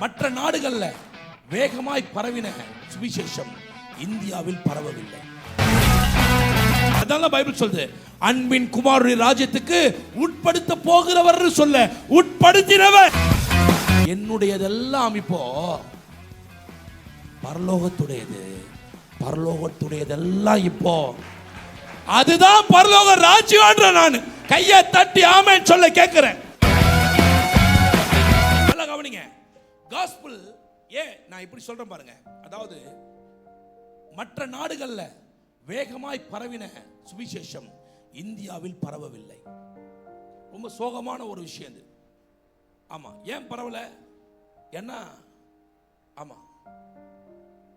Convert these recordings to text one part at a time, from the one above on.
மற்ற நாடுகள்ல வேகமாய் பரவின சுவிசேஷம் இந்தியாவில் பரவவில்லை. அதான் பைபிள் சொல்லுது, அன்பின் குமாரனுடைய ராஜ்யத்துக்கு உட்படுத்த போகிறவர் சொல்ல உட்படுத்தினவர். என்னுடையதெல்லாம் இப்போ பரலோகத்துடையது, பரலோகத்துடையதெல்லாம் இப்போ அதுதான் பரலோக ராஜ்யம்ன்ற நான் கையை தட்டி ஆமென் சொல்ல கேட்கிறேன். நல்லா கவனிங்க. காஸ்பல் நான் இப்படி சொல்றேன் பாருங்க. அதாவது மற்ற நாடுகள்ல வேகமாய் பரவின சுவிசேஷம் இந்தியாவில் பரவவில்லை. ரொம்ப சோகமான ஒரு விஷயம் இது. ஆமா, ஏன் பரவல? என்ன ஆமா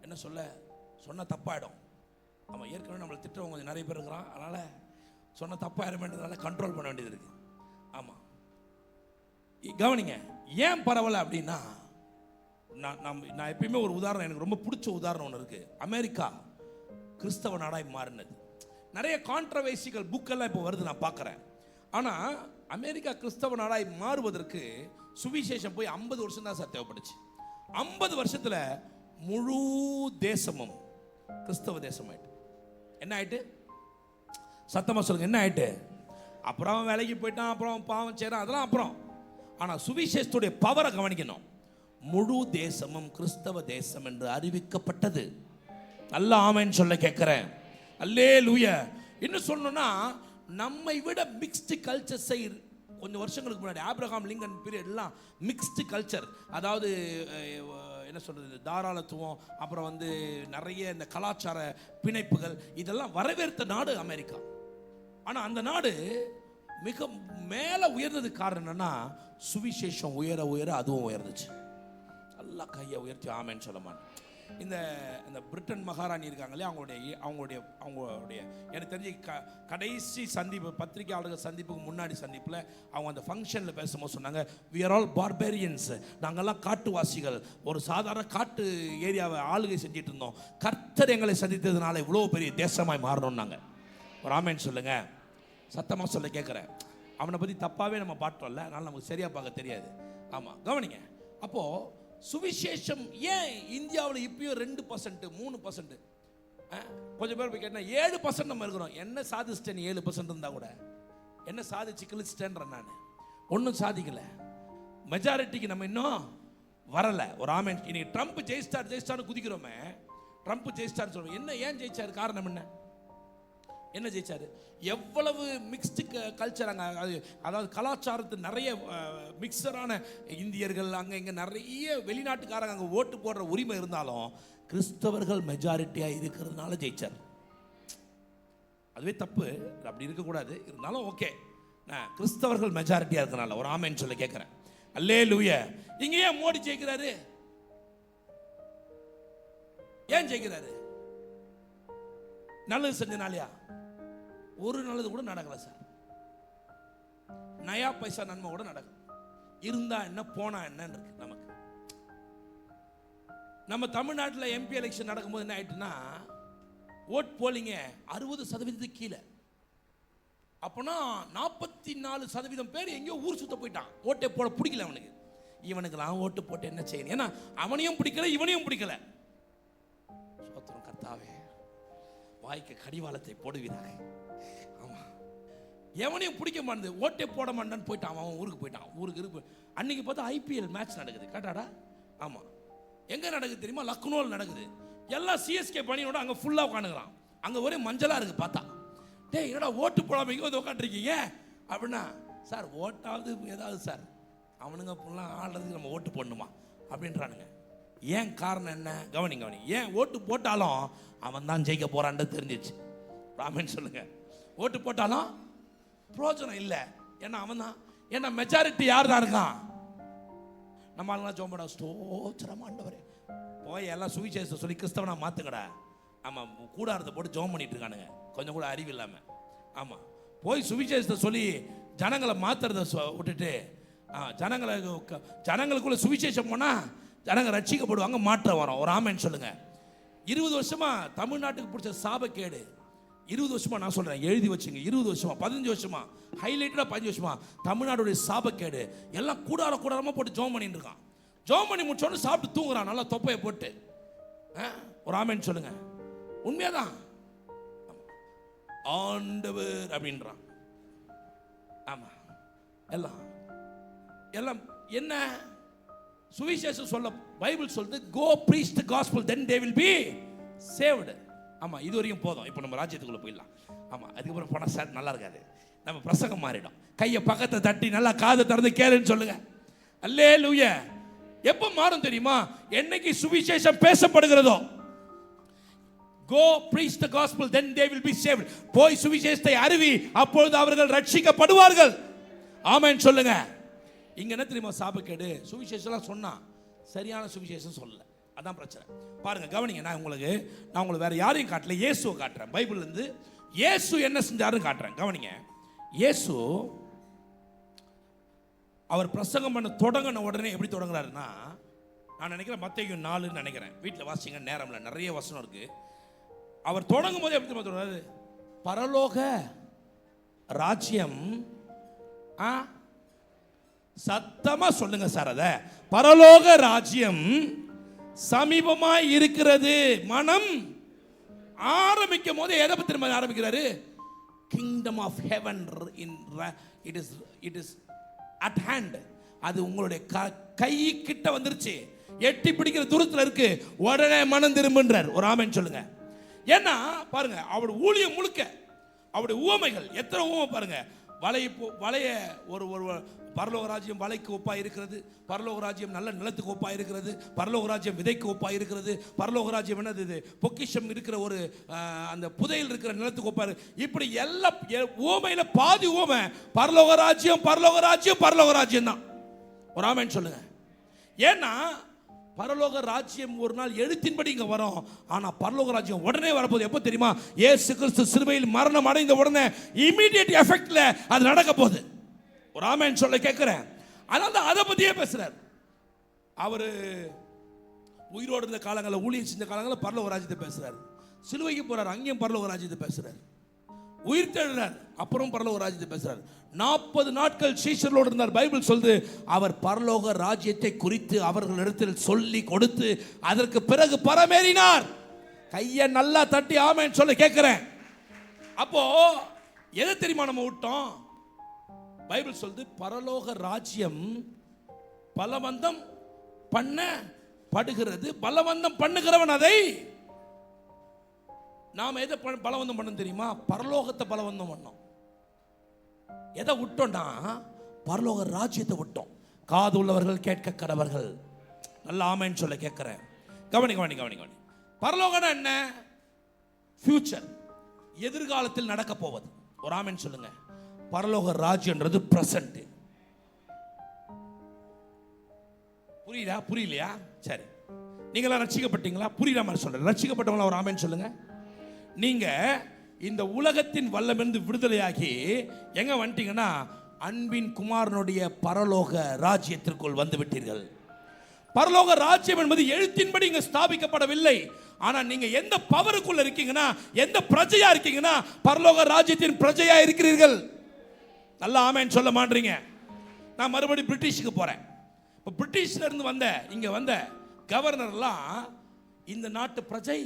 என்ன சொன்ன தப்பாயிடும். ஆமா, ஏற்கனவே நம்மளை திட்டவங்க கொஞ்சம் நிறைய பேர் இருக்கிறான். அதனால சொன்ன தப்பாயிரமேன்றதுனால கண்ட்ரோல் பண்ண வேண்டியது இருக்கு. ஆமா, கவனிங்க. ஏன் பரவல அப்படின்னா, நான் எப்பயுமே ஒரு உதாரணம், எனக்கு ரொம்ப பிடிச்ச உதாரணம் ஒன்று இருக்கு. அமெரிக்கா கிறிஸ்தவ நாடாய் மாறினது. நிறைய கான்ட்ரவர்சிகள் புக்கெல்லாம் இப்போ வருது, நான் பார்க்குறேன். ஆனால் அமெரிக்கா கிறிஸ்தவ நாடாய் மாறுவதற்கு சுவிசேஷம் போய் 50 வருஷம் தான் சார் தேவைப்பட்டுச்சு. 50 வருஷத்தில் முழு தேசமும் கிறிஸ்தவ தேசம் ஆயிட்டு. என்ன ஆயிட்டு? சத்தமாக சொல்லுங்க, என்ன ஆயிட்டு? அப்புறம் வேலைக்கு போயிட்டான், அப்புறம் பாவம் செய்கிறான், அதெல்லாம் அப்புறம். ஆனால் சுவிசேஷத்துடைய பவரை கவனிக்கணும். முழு தேசமும் கிறிஸ்தவ தேசம் என்று அறிவிக்கப்பட்டது. நல்ல ஆமென் சொல்ல கேட்கிறேன். அல்லேலூயா. இன்னும் சொல்லணும்னா, நம்மை விட மிக்ஸ்டு கல்ச்சர்ஸை கொஞ்சம் வருஷங்களுக்கு முன்னாடி ஆபிரகாம் லிங்கன் பீரியட்லாம் மிக்ஸ்டு கல்ச்சர், அதாவது என்ன சொல்றது, தாராளத்துவம், அப்புறம் நிறைய இந்த கலாச்சார பிணைப்புகள், இதெல்லாம் வரவேற்ற நாடு அமெரிக்கா. ஆனால் அந்த நாடு மிக மேலே உயர்ந்ததுக்கு காரணம் என்னன்னா, சுவிசேஷம் உயர உயர அதுவும் உயர்ந்துச்சு. நல்லா கையை உயர்த்தி ஆமென்னு சொல்ல மாட்டேன். இந்த பிரிட்டன் மகாராணி இருக்காங்களே, அவங்களுடைய எனக்கு தெரிஞ்சு கடைசி சந்திப்பு, பத்திரிகையாளர்கள் சந்திப்புக்கு முன்னாடி சந்திப்பில் அவங்க அந்த ஃபங்க்ஷனில் பேசும்போது சொன்னாங்க, we are all barbarians, நாங்கள்லாம் காட்டுவாசிகள், ஒரு சாதாரண காட்டு ஏரியாவை ஆளுகை செஞ்சிட்டு இருந்தோம், கர்த்தர் எங்களை சந்தித்ததுனால இவ்வளோ பெரிய தேசமாய் மாறணும்னாங்க. ஒரு ஆமென் சொல்லுங்க, சத்தமாக சொல்ல கேட்குறேன். அவனை பற்றி தப்பாகவே நம்ம பாட்டோம்ல, அதனால் நமக்கு சரியாக பார்க்க தெரியாது. ஆமாம், கவனிங்க. அப்போது சுவிசேஷம் ஏன் இந்தியாவில் இப்பயும் 2%, 3%, கொஞ்சம் பேர் போய் கேட்டால் 7% நம்ம இருக்கிறோம். என்ன சாதிச்சிட்டேன்? 7% இருந்தால் கூட என்ன சாதிச்சு கிழிச்சிட்டேன்ற நான் ஒன்றும் சாதிக்கல. மெஜாரிட்டிக்கு நம்ம இன்னும் வரலை. ஒரு ஆமென். இன்னைக்கு ட்ரம்ப் ஜெயிச்சிட்டார்னு குதிக்கிறோமே, ட்ரம்ப் ஜெயிச்சிட்டார்னு சொல்றோம். என்ன, ஏன் ஜெயிச்சாரு? காரணம் என்ன ஜெயிச்சாரு? எவ்வளவு மிக்ஸ்டு கல்ச்சர் அங்கே, அதாவது கலாச்சாரத்து நிறைய மிக்சரான இந்தியர்கள், அங்கே இங்கே நிறைய வெளிநாட்டுக்காரங்க அங்கே ஓட்டு போடுற உரிமை இருந்தாலும் கிறிஸ்தவர்கள் மெஜாரிட்டியாக இருக்கிறதுனால ஜெயிச்சார். அதுவே தப்பு, அப்படி இருக்கக்கூடாது. இருந்தாலும் ஓகே, கிறிஸ்தவர்கள் மெஜாரிட்டியாக இருக்கிறனால ஒரு ஆமென் சொல்ல கேட்குறேன். அல்லேலூயா. இங்கே ஏன் மோடி ஜெயிக்கிறாரு? ஏன் ஜெயிக்கிறாரு? நல்லது செஞ்சனாலயா? ஒரு நல்லது கூட நடக்கல சார். நயா பைசா நன்மை கூட நடக்கல. இருந்தா என்ன, போனா என்ன இருக்கு நமக்கு. நம்ம தமிழ்நாட்டில் எம்பி எலெக்ஷன் நடக்கும்போது என்ன ஆயிட்டுன்னா, ஓட் போலிங்க 60% கீழே. அப்போனா 44% பேர் எங்கேயோ ஊர் சுத்த போயிட்டான். ஓட்டை போட பிடிக்கல அவனுக்கு. இவனுக்கெல்லாம் ஓட்டு போட்டு என்ன செய்யணும்? ஏன்னா அவனையும் பிடிக்கல, இவனையும் பிடிக்கல. சோத்திரம் கர்த்தாவே, வாய்க்கு கடிவாளத்தை போடுவீராக. ஆமா, எவனையும் பிடிக்க மாட்டேது, ஓட்டே போட மாட்டான்னு போயிட்டான். அவன் ஊருக்கு போயிட்டான். ஊருக்கு இருக்கு. அன்னைக்கு பார்த்தா IPL மேட்ச் நடக்குது. கேட்டாடா? ஆமா, எங்க நடக்குது தெரியுமா? லக்னோவில் நடக்குது. எல்லாம் CSK பணியோட அங்கே ஃபுல்லாக உட்காந்துக்கிறான். அங்கே ஒரே மஞ்சளாக இருக்கு. பார்த்தா, டேய் என்னடா ஓட்டு போடாமல் இங்கே வந்து உட்காந்துருக்கீங்க அப்படின்னா, சார் ஓட்டாவது ஏதாவது சார், அவனுங்க ஃபுல்லாக ஆடுறதுக்கு நம்ம ஓட்டு போடணுமா அப்படின்றானுங்க. ஏன் காரணம் என்ன? கவனி. ஏன் ஓட்டு போட்டாலும் அவன் தான் ஜெயிக்க போறான்னு தெரிஞ்சிச்சு. ராமன் சொல்லுங்க, ஓட்டு போட்டாலும் பிரயோஜனம் இல்லை. ஏன்னா அவன் தான், ஏன்னா மெஜாரிட்டி யார் தான் இருக்கான்? நம்ம ஆளுங்களாம் ஜோம்படா ஸ்தோத்திரம் ஆண்டவரே, போய் எல்லாம் சுவிசேஷத்தை சொல்லி கிறிஸ்தவனா மாத்துக்கடா. ஆமாம், கூடாரத்தை போட்டு ஜோம் பண்ணிட்டு இருக்கானுங்க, கொஞ்சம் கூட அறிவு இல்லாமல். ஆமாம், போய் சுவிசேஷத்தை சொல்லி ஜனங்களை மாத்துறத விட்டுட்டு ஜனங்களுக்குள்ள சுவிசேஷம் போனால் ஜனங்க ரட்சிக்கப்படுவாங்க, மாற்றம் வரும். ஒரு ஆமென் சொல்லுங்க. 20 வருஷமா தமிழ்நாட்டுக்கு பிடிச்ச சாபக்கேடு. 20 வருஷமா நான் சொல்றேன், எழுதி வச்சுங்க. 20 வருஷமா, 15 வருஷமா, ஹைலைட்டடா 15 வருஷமா தமிழ்நாடுடைய சாபக்கேடு. எல்லாம் கூடாரமா போட்டு ஜோம் பண்ணிட்டு இருக்கான். ஜெபம் பண்ணி முடிச்சோன்னு சாப்பிட்டு தூங்குறான், நல்லா தொப்பையை போட்டு. ஒரு ஆமென் சொல்லுங்க. உண்மையாதான் ஆண்டவர் அப்படின்றான். ஆமா, எல்லாம் எல்லாம் என்ன சுவிசேஷம் சொல்ல பைபிள் சொல்லுது, go preach the gospel then they will be saved. ஆமா, இது வரையும் போதும். இப்போ நம்ம ராஜ்யத்துக்குள்ள போயிடலாம். ஆமா, அதுக்கப்புறம் போனால் சார் நல்லா இருக்காது, நம்ம பிரசங்கம் மாறிடும். கையை பக்கத்தை தட்டி நல்லா காதை திறந்து கேளுன்னு சொல்லுங்க. அல்லேலூயா. எப்போ மாறும் தெரியுமா? என்னைக்கு சுவிசேஷம் பேசப்படுகிறதோ, go preach the gospel then they will be saved. போய் சுவிசேஷத்தை அறிவி, அப்பொழுது அவர்கள் ரட்சிக்கப்படுவார்கள். ஆமென் சொல்லுங்க. இங்க என்ன தெரியுமா சாபக்கேடு? சுவிசேஷம்லாம் சொன்னா சரியான சுவிசேஷம் சொல்லல, அதான் பிரச்சனை. பாருங்க, கவனிங்க. நான் உங்களுக்கு வேற யாரையும் காட்டல, இயேசுவை காட்டுறேன். பைபிள்ல இருந்து இயேசு என்ன செஞ்சாருன்னு காட்டுறேன். கவனிங்க. இயேசு அவர் பிரசங்கம் பண்ண தொடங்கின உடனே எப்படி தொடங்குறாருன்னா, நான் நினைக்கிறேன் மத்தேயு 4 நினைக்கிறேன், வீட்டில் வாசிங்க, நேரம்ல நிறைய வசனம் இருக்கு. அவர் தொடங்கும் போது எப்படி தொடங்குறாரு? பரலோக ராஜ்யம், சத்தமா சொல்லுங்க சார், அத பரலோக ராஜ்யம் சமீபமாய் இருக்கிறது. மனம் ஆரம்பிக்கும் போது எதை பத்தி ஆரம்பிக்கிறாரு? Kingdom of heaven it is at hand. அது உங்களுடைய கை கிட்ட வந்துருச்சு, எட்டி பிடிக்கிற தூரத்தில் இருக்கு, உடனே மனம் திரும்புன்றார். ஒரு ஆமென் சொல்லுங்க. ஏன்னா பாருங்க, அவருடைய ஊழியம் முழுக்க அவருடைய உவமைகள் எத்தனை உவமை பாருங்க. வளைய ஒரு பரலோக ராஜ்யம் வலைக்கு ஒப்பா இருக்கிறது, பரலோக ராஜ்யம் நல்ல நிலத்துக்கு ஒப்பா இருக்கிறது, பரலோக ராஜ்யம் விதைக்கு ஒப்பா இருக்கிறது, பரலோக ராஜ்யம் என்னது, இது பொக்கிஷம் இருக்கிற ஒரு அந்த புதையில் இருக்கிற நிலத்துக்கு ஒப்பா. இப்படி எல்லா உவமையில பாதி உவமை பரலோக ராஜ்யம் பரலோக ராஜ்யம் பரலோக ராஜ்யம் தான். ஒரு ஆமென் சொல்லுங்க. ஏன்னா பரலோக ராஜ்யம் ஒரு நாள் எழுத்தின்படி இங்க வரும், ஆனா பரலோக ராஜ்யம் உடனே வரப்போகுது. எப்போ தெரியுமா? இயேசு கிறிஸ்து சிலுவையில் மரணம் அடைந்த உடனே இமிடியேட் எஃபெக்ட்ல அது நடக்க போகுது. ஒரு ஆமென் சொல்ல கேட்கிறேன். அதனால அதை பத்தியே பேசுறார். அவரு உயிரோடு இருந்த காலங்களில், ஊழியம் செஞ்ச காலங்களில் பரலோக ராஜ்யத்தை பேசுறாரு. சிலுவைக்கு போறாரு, அங்கேயும் பரலோக ராஜ்யத்தை பேசுறாரு. உயிர் தெழுறார், அப்புறம் பரலோக ராஜ்யத்தை பேசுறார். 40 நாட்கள் சீஷர்களோடு இருந்தார். பைபிள் சொல்லுது, அவர் பரலோக ராஜ்யத்தை குறித்து அவர்களிடத்தில் சொல்லி கொடுத்து அதற்கு பிறகு பரமேறினார். கையை நல்லா தட்டி ஆமென் சொல்ல கேட்கிறேன். அப்போ எதை தெரியுமா நம்ம விட்டோம்? பைபிள் சொல்லுது, பரலோக ராஜ்யம் பலவந்தம் பண்ணப்படுகிறது, பலவந்தம் பண்ணுகிறவன் அதை. நாம் எதை பலவந்தம் பண்ண தெரியுமா? பரலோகத்தை பலவந்தம் பண்ணோம். எதை விட்டோம்னா பரலோக ராஜ்யத்தை விட்டோம். காது உள்ளவர்கள் கேட்க கடவர்கள். நல்ல ஆமென் சொல்ல கேட்கிறேன். கவனி. பரலோகம்னா என்ன? ஃபியூச்சர், எதிர்காலத்தில் நடக்க போவது. ஒரு ஆமென் சொல்லுங்க. பரலோக ராஜ்யம்ன்றது பிரசன்ட். புரியலையா? சரி, நீங்களா ரட்சிக்கப்பட்டீங்களா? புரியல மாதிரி சொல்றேன். ரட்சிக்கப்பட்டவங்களா ஒரு ஆமென் சொல்லுங்க. நீங்க இந்த உலகத்தின் வல்லமிருந்து விடுதலையாகி எங்க வந்துட்டீங்கன்னா அன்பின் குமாரனுடைய பரலோக ராஜ்யத்திற்குள் வந்து விட்டீர்கள். பரலோக ராஜ்யம் என்பது எழுத்தின்படி இங்க ஸ்தாபிக்கப்படவில்லை. ஆனா நீங்க எந்த பவருக்குள்ள இருக்கீங்கன்னா, எந்த பிரஜையா இருக்கீங்கன்னா, பரலோக ராஜ்யத்தின் பிரஜையா இருக்கிறீர்கள். நல்ல ஆமென் சொல்ல மாட்டீங்க. நான் மறுபடியும் பிரிட்டிஷுக்கு போறேன். இப்போ பிரிட்டிஷ்ல இருந்து இங்க வந்த கவர்னர்லாம் இந்த நாட்டு பிரஜை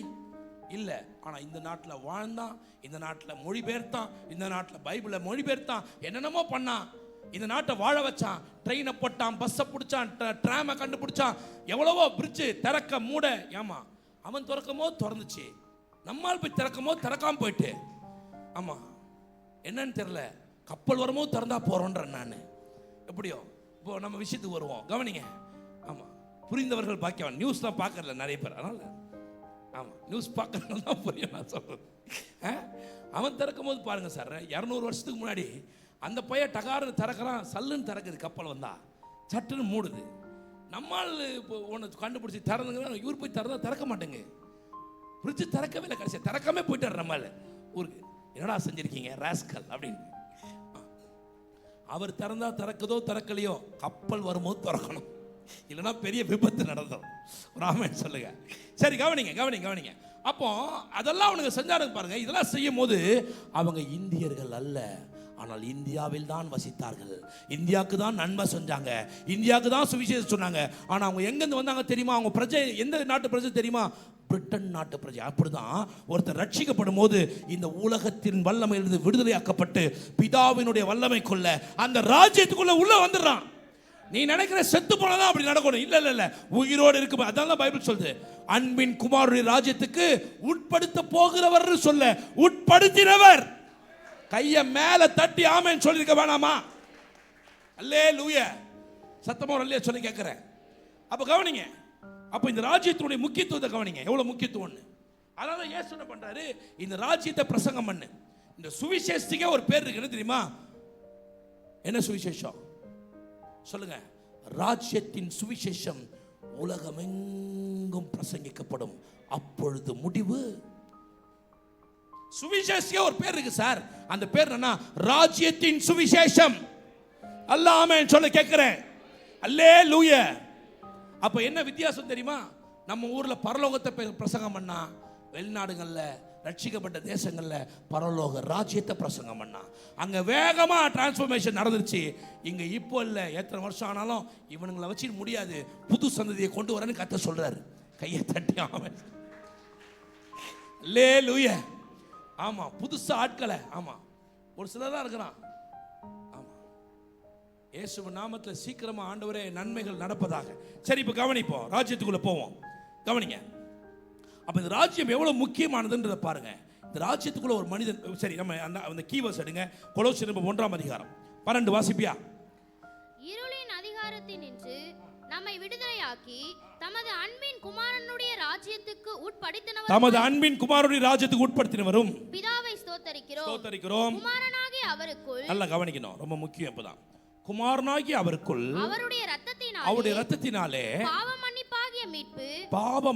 இல்லை, ஆனால் இந்த நாட்டில் வாழ்ந்தான், இந்த நாட்டில் மொழிபெயர்த்தான், இந்த நாட்டில் பைபிளை மொழிபெயர்த்தான், என்னென்னமோ பண்ணான், இந்த நாட்டை வாழ வச்சான், ட்ரெயினை போட்டான், பஸ்ஸை பிடிச்சான், ட்ராமை கண்டுபிடிச்சான், எவ்வளவோ பிரிட்ஜு திறக்க மூட. ஏமா அவன் திறக்கும் போது திறந்துச்சு, நம்மால் போய் திறக்கும் போது திறக்காம போயிட்டு. ஆமாம், என்னன்னு தெரியல, கப்பல் வரும்போது திறந்தா போகிறோன்றேன் நான். எப்படியோ இப்போ நம்ம விஷயத்துக்கு வருவோம், கவனிங்க. ஆமாம், புரிந்தவர்கள் பாக்கியவான். நியூஸ் தான் பார்க்கறல நிறைய பேர், அதனால் ஆமாம் நியூஸ் பார்க்கறதுனால தான் புரியும் நான் சொல்கிறது. அவன் திறக்கும் போது பாருங்க சார், 200 வருஷத்துக்கு முன்னாடி அந்த பையன் டகாருன்னு திறக்கிறான், சல்லுன்னு திறக்குது, கப்பல் வந்தா சட்டுன்னு மூடுது. நம்மால் இப்போ ஒன்று கண்டுபிடிச்சி திறந்துங்கன்னா இவர் போய் திறக்க மாட்டேங்க, பிரிட்ஜு திறக்கவே இல்லை, கடைசியாக திறக்காம போயிட்டார் நம்மால் ஊருக்கு. என்னடா செஞ்சிருக்கீங்க ராஸ்கல் அப்படின்னு. அவர் திறந்தா திறக்குதோ திறக்கலையோ, கப்பல் வரும்போது திறக்கணும், இல்லைன்னா பெரிய விபத்து நடந்தோம். ராமன் சொல்லுங்க. சரி, கவனிங்க. அப்போ அதெல்லாம் அவனுங்க செஞ்சாருங்க பாருங்க. இதெல்லாம் செய்யும் போது அவங்க இந்தியர்கள் அல்ல, ஆனால் இந்தியாவில் தான் வசித்தார்கள். இந்தியாவுக்கு தான் நன்மை செஞ்சாங்க, இந்தியாவுக்கு தான் சுவிசேஷம் சொன்னாங்க. ஆனால் அவங்க எங்கேருந்து வந்தாங்க தெரியுமா? அவங்க பிரஜை எந்த நாட்டு பிரஜை தெரியுமா? பிரிட்டன் நாட்டு பிரஜை. அப்படிதான் ஒருத்தர் ரட்சிக்கப்படும் போது இந்த உலகத்தின் வல்லமையிலிருந்து விடுதலையாக்கப்பட்டு பிதாவினுடைய வல்லமைக்குள்ள அந்த ராஜ்யத்துக்குள்ள உள்ள வந்துடுறான். நீ நினைக்கிற செத்து போனதான் அப்படி நடக்கணும். இல்ல இல்ல இல்ல, உயிரோடு இருக்கும். அதான் பைபிள் சொல்லுது, அன்பின் குமாரனுடைய ராஜ்யத்துக்கு உட்படுத்த போகிறவர் சொல்ல உட்படுத்தினவர். கைய மேல தட்டி ஆமென் சொல்லிருக்க வேணாமா? அல்லேலூயா. சத்தமா ஒரு அல்லேலூயா சொல்லி கேட்கிறேன். அப்ப கவனிங்க, அப்ப இந்த ராஜ்யத்தினுடைய முக்கியத்துவத்தை கவனிங்க, எவ்வளவு முக்கியத்துவம்னு. அதனால இயேசு என்ன பண்றாரு? இந்த ராஜ்யத்தை பிரசங்கம் பண்ணு. இந்த சுவிசேஷத்துக்கே ஒரு பேர் இருக்கு, என்ன தெரியுமா? என்ன சுவிசேஷம் சொல்லுங்க? ராஜ்யத்தின் சுவிசேஷம் உலகமெங்கும் பிரசங்கிக்கப்படும், அப்பொழுது முடிவு. சுவிசேஷத்துக்கே ஒரு பேர் இருக்கு சார். அந்த பேர் என்ன? ராஜ்யத்தின் சுவிசேஷம். அல்லாஹ் ஆமென் சொல்ல கேட்கிறேன். அல்லேலூயா. அப்ப என்ன வித்தியாசம் தெரியுமா? நம்ம ஊர்ல பரலோகத்தை பிரசங்கம் பண்ணா, வெளிநாடுகள்ல ரட்சிக்கப்பட்ட தேசங்கள்ல பரலோக ராஜ்யத்தை பிரசங்கம் பண்ணா அங்க வேகமா டிரான்ஸ்ஃபர்மேஷன் நடந்துருச்சு. இங்க இப்போ இல்ல, எத்தனை வருஷம் ஆனாலும் இவனுங்களை வச்சு முடியாது, புது சந்ததியை கொண்டு வரேன்னு கர்த்தர் சொல்றாரு. கையை தட்டி ஆமென். அல்லேலூயா. ஆமா, புதுசா ஆட்களை. ஆமா, ஒரு சிலர் தான் இருக்கிறான். ஆமா, இயேசு நாமத்துல சீக்கிரமா ஆண்டவரே நன்மைகள் நடப்பதாக. சரி, இப்ப கவனிப்போம், ராஜ்யத்துக்குள்ள போவோம். கவனிங்க, அப்ப இந்த ராஜ்யம் எவ்வளவு முக்கியமானதுன்றத பாருங்க. இந்த ராஜ்யத்துக்குள்ள ஒரு மனிதன். சரி, நம்ம அந்த கீவர்ஸ் எடுங்க. கொலோசியர் 1 அதிகாரம் 12 வாசிப்பியா? இருளின் அதிகாரத்தினின்று நம்மை விடுதலையாக்கி தமது அன்பின் குமாரனுடைய ராஜ்யத்துக்கு உட்படுத்தினவர். தமது அன்பின் குமாரனுடைய ராஜ்யத்துக்கு உட்படுத்தினவரும் பிதாவை ஸ்தோத்தரிக்கிறோம். குமாரனாகிய அவருக்குள். நல்லா கவனிக்கணும், ரொம்ப முக்கியம். இப்பதான் குமாரனாகிய அவருக்குள் அவருடைய இரத்தத்தினாலே பாவ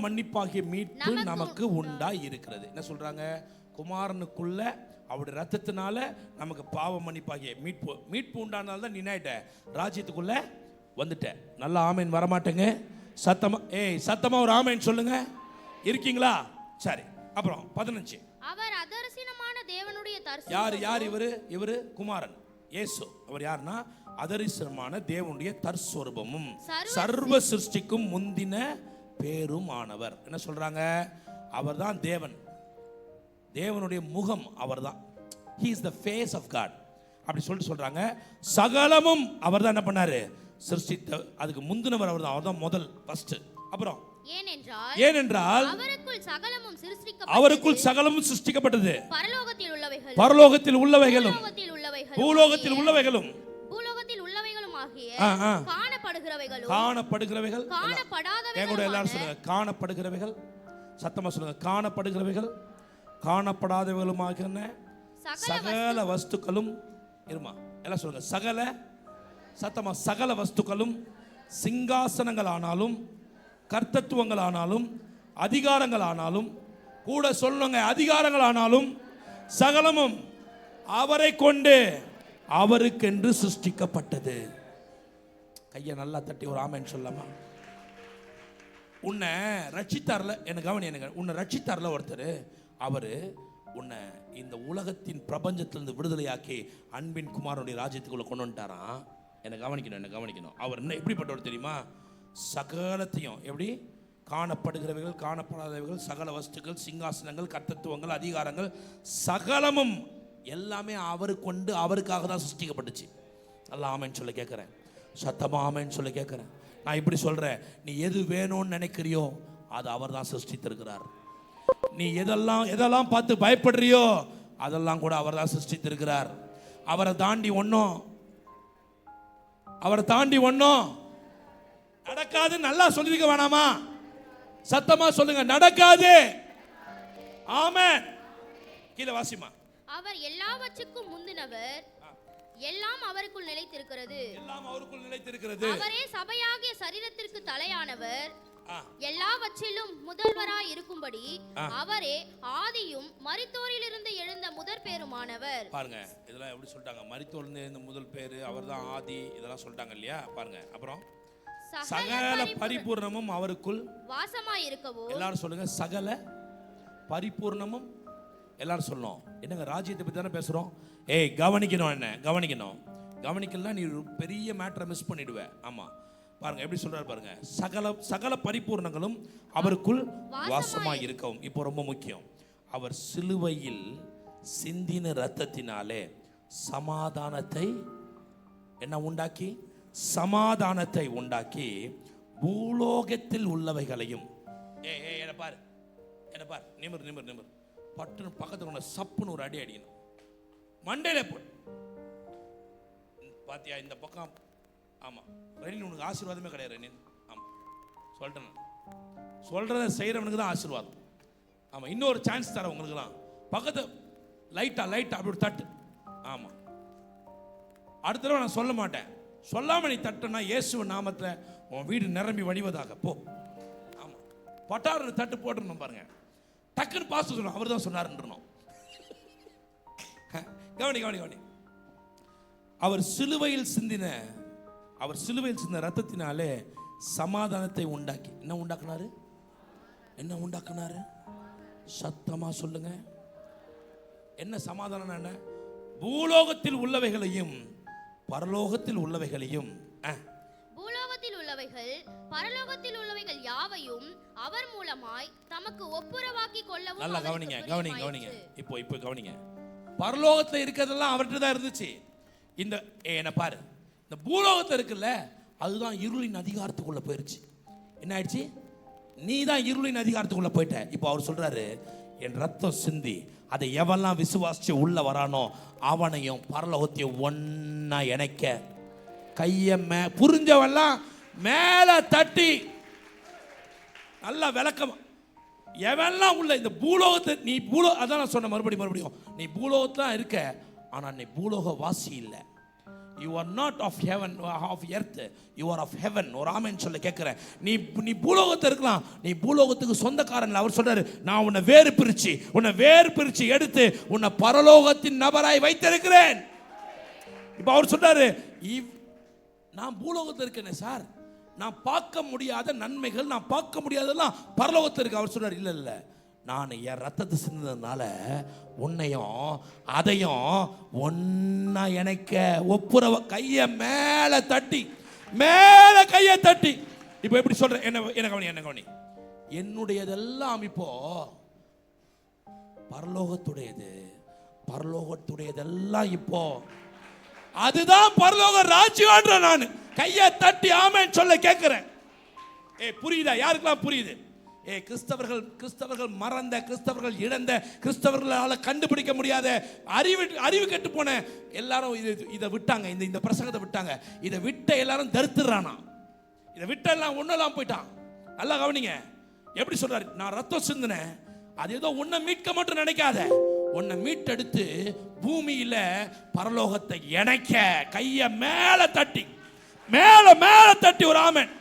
மன்னிப்பாகிய மீட்பு நமக்கு உண்டாய் இருக்கிறது. என்ன சொல்றாங்க? குமாரனுக்குள்ள அவருடைய இரத்தத்தினால நமக்கு பாவ மன்னிப்பாகிய மீட்பு உண்டானால தான் நீ ஆயிட்ட, ராஜ்யத்துக்குள்ள வந்துட்ட. நல்லா ஆமேன் வரமாட்டேங்க. சத்தமா சத்தமா ஒரு ஆமேன் சொல்லுங்க. இருக்கீங்களா? சரி, அப்புறம் 15. அவர் அதரிசனமான தேவனுடைய தரிசனம். யார் இவரு குமாரன் இயேசு. அவர் யாருன்னா அதரிசனமான தேவனுடைய தற்ஸ்வரூபமும் சர்வ சிருஷ்டிக்கும் முந்தின பேரும் ஆனவர். என்ன சொல்றாங்க? அவர்தான் தேவன், தேவனுடைய முகம் அவர்தான். He is the face of God அப்படி சொல்றாங்க. சகலமும் அவர்தான் என்ன பண்ணாரு? சிருஷ்டித்த. அதுக்கு முந்தினவர் அவர்தான், அவர்தான் முதல் ஃபர்ஸ்ட். அப்புறம் ஏனென்றால் அவருக்குள் சகலமும் சிருஷ்டிக்கப்பட்டது, பரலோகத்தில் உள்ளவைகளும் பூலோகத்தில் உள்ளவைகளும் காணப்படுகிறவைகள். எங்கூட எல்லாரும் சொல்லுங்க, காணப்படுகிறவைகள். சத்தமா சொல்லுங்க, காணப்படுகிறவைகள் காணப்படாதவைகளுமாக சகல வஸ்துக்களும். இருமா, எல்லாம் சொல்லுங்க, சகல. சத்தமா, சகல வஸ்துக்களும், சிங்காசனங்கள் ஆனாலும் கர்த்தத்துவங்கள் ஆனாலும் அதிகாரங்கள் ஆனாலும், கூட சொல்லுங்க அதிகாரங்கள் ஆனாலும் சகலமும் அவரை கொண்டு அவருக்கென்று சிருஷ்டிக்கப்பட்டது. கையை நல்லா தட்டி ஒரு ஆமென் சொல்லாமா? உன்னை ரட்சித்தார்ல, எனக்கு கவனி, எனக்கு உன்னை ரட்சித்தார்ல ஒருத்தர். அவரு உன்னை இந்த உலகத்தின் பிரபஞ்சத்திலிருந்து விடுதலையாக்கி அன்பின் குமாரனுடைய ராஜ்யத்துக்குள்ள கொண்டு வந்துட்டாராம். என்னை கவனிக்கணும். அவர் என்ன எப்படிப்பட்டவர் தெரியுமா? சகலத்தையும், எப்படி? காணப்படுகிறவைகள் காணப்படாதவைகள் சகல வஸ்துக்கள் சிங்காசனங்கள் கர்த்தத்துவங்கள் அதிகாரங்கள் சகலமும் எல்லாமே அவரு கொண்டு அவருக்காக தான் சிருஷ்டிக்கப்பட்டுச்சு. நல்லா ஆமென் சொல்ல கேட்கிறேன். சத்தமா ஆமென் சொல்ல கேட்கிறேன். நான் இப்படி சொல்றேன், நீ எது வேணும்னு நினைக்கிறியோ அது அவர் தான் சிருஷ்டித்திருக்கிறார். நீ எதெல்லாம் பார்த்து பயப்படுறியோ அதெல்லாம் கூட அவர் தான் சிருஷ்டித்திருக்கிறார். அவரை தாண்டி ஒன்னும் நடக்காது. நல்லா சொல்லிருக்க வேணாமா? சத்தமா சொல்லுங்க, நடக்காது. ஆமென். கீழே வாசிமா. அவர் எல்லாவற்றுக்கும் முந்தினவர், எல்லாம் அவருக்குள் நிலைத்திருக்கிறது. அவரே சபையாகிய சரீரத்திற்கு தலையானவர், எல்லாவற்றிலும் முதல்வராய் இருக்கும்படி அவரே ஆதியும் மரித்தோரிலிருந்து எழுந்த முதற் பேருமானவர். பாருங்க, இதெல்லாம் எப்படி சொல்லிட்டாங்க? மரித்தோரிலிருந்து எழுந்த முதல் பேரு அவர்தான், ஆதி, இதெல்லாம் சொல்லிட்டாங்க இல்லையா? பாருங்க, அப்புறம் சகல பரிபூர்ணமும் அவருக்குள் வாசமாய் இருக்கவும். எல்லாரும் சொல்லுங்க, சகல பரிபூர்ணமும் எல்லாரும் சொல்லணும், என்னங்க ராஜ்யத்தை பற்றி தானே பேசுகிறோம். ஏய் கவனிக்கணும், என்ன கவனிக்கணும். கவனிக்கலாம், நீ ஒரு பெரிய மேட்டரை மிஸ் பண்ணிடுவேன். ஆமாம், பாருங்க எப்படி சொல்றாரு பாருங்க. சகல பரிபூர்ணங்களும் அவருக்குள் வாசமாய் இருக்கவும். இப்போ ரொம்ப முக்கியம், அவர் சிலுவையில் சிந்தின இரத்தத்தினாலே சமாதானத்தை என்ன உண்டாக்கி, சமாதானத்தை உண்டாக்கி பூலோகத்தில் உள்ளவைகளையும். என்ன பாரு, என்ன பாரு, நிமிர் நிமிர் நிமிர். பட்டு பக்கத்துல சப்புன்னு ஒரு அடி அடிக்கணும், மண்டையில போடு. பாத்தியா இந்த பக்கம்? ஆமா ரெனின், உனக்கு ஆசீர்வாதமே கிடையாது ரெனின். ஆமா சொல்றேன், சொல்றத செய்யறவனுக்கு தான் ஆசீர்வாதம். ஆமா, இன்னொரு சான்ஸ் தர உங்களுக்கு தான். பக்கத்து லைட்டா அப்படி ஒரு தட்டு. ஆமா, அடுத்த தடவை நான் சொல்ல மாட்டேன். சொல்லாம நீ தட்டுனா இயேசுவின் நாமத்துல உன் வீடு நிரம்பி வடிவதாக போ. ஆமா, பட்டாரு தட்டு போட்டுருணும் பாருங்க. டக்குன்னு பாஸ் சொல்லணும், அவர் தான் சொன்னாருன்றணும். கவனி கவனி கவனி. அவர் சிலுவையில் சிந்தின ரத்தத்தினாலே சமாதானத்தை உண்டாக்கி என்ன உண்டாக்குனாரு? என்ன உண்டாக்குனாரு? சத்தமா சொல்லுங்க. என்ன சமாதானம்? என்ன? பூலோகத்தில் உள்ளவைகளையும் பரலோகத்தில் உள்ளவைகளையும், பூலோகத்தில் உள்ளவைகள் பரலோகத்தில் உள்ளவைகள் யாவையும் அவர் மூலமாய் தமக்கு ஒப்புரவாக்கி கொள்ளவும். நல்லா கவனிங்க கவனிங்க கவனிங்க. இப்போ கவனிங்க. பரலோகத்துல இருக்கிறதெல்லாம் அவர்கிட்ட தான் இருந்துச்சு. இந்த என்ன பாரு, இந்த பூலோகத்தில் இருக்குல்ல, அதுதான் இருளின் அதிகாரத்துக்குள்ள போயிருச்சு. என்ன ஆயிடுச்சு? நீ தான் இருளின் அதிகாரத்துக்குள்ள போயிட்ட. இப்போ அவர் சொல்றாரு, என் ரத்தம் சிந்தி அதை எவெல்லாம் விசுவாசிச்சு உள்ள வரானோ அவனையும் பரலோகத்தையும் ஒன்னா இணைக்க கைய புரிஞ்சவெல்லாம் மேல தட்டி நல்லா விளக்கம். எவெல்லாம் உள்ள இந்த பூலோகத்தை நீ அதான் நான் சொன்ன மறுபடியும் நீ பூலோகத்தான் இருக்க, ஆனா நீ பூலோக வாசி இல்லை. You are not of heaven, of earth, you are of heaven. ஒரு ஆமென் சொல்ல கேட்கிறேன். நீ பூலோகத்தில் இருக்கலாம், நீ பூலோகத்துக்கு சொந்தக்காரன். அவர் சொல்றாரு, நான் உன்னை வேறு பிரிச்சு எடுத்து உன்னை பரலோகத்தின் நபராய் வைத்திருக்கிறேன். இப்போ அவர் சொல்றாரு, நான் பூலோகத்தில் இருக்கேனே சார், நான் பார்க்க முடியாத நன்மைகள், நான் பார்க்க முடியாதெல்லாம் பரலோகத்தில் இருக்கு. அவர் சொல்றாரு, இல்லை நான் என் ரத்தத்தை சிந்ததுனால உன்னையும் அதையும் ஒன்னா இணைக்க ஒப்புரவ கையை மேல தட்டி இப்போ எப்படி சொல்றேன்? என்ன கவனி. என்னுடையதெல்லாம் இப்போ பரலோகத்துடையதெல்லாம் இப்போ அதுதான் பரலோக ராஜ்யம்ன்ற நான் கையை தட்டி ஆமென் சொல்ல கேட்கிறேன். புரியுதா? யாருக்கெல்லாம் புரியுது? கிறிஸ்தவர்கள் மறந்த, கிறிஸ்தவர்கள் இழந்த, கிறிஸ்தவர்களால் கண்டுபிடிக்க முடியாத, அறிவு கெட்டு போன எல்லாரும் இதை விட்டாங்க. இந்த பிரசங்கத்தை விட்டாங்க. இதை விட்ட எல்லாரும் தரித்துறானா, இதை விட்ட எல்லாம் ஒன்னெல்லாம் போயிட்டான். நல்லா கவனிங்க. எப்படி சொல்றாரு? நான் ரத்தம் சிந்தினேன், அது ஏதோ உன்னை மீட்க மட்டும் நினைக்காத, உன்னை மீட்டெடுத்து பூமியில பரலோகத்தை இணைக்க கைய மேல தட்டி ஒரு ஆமென்.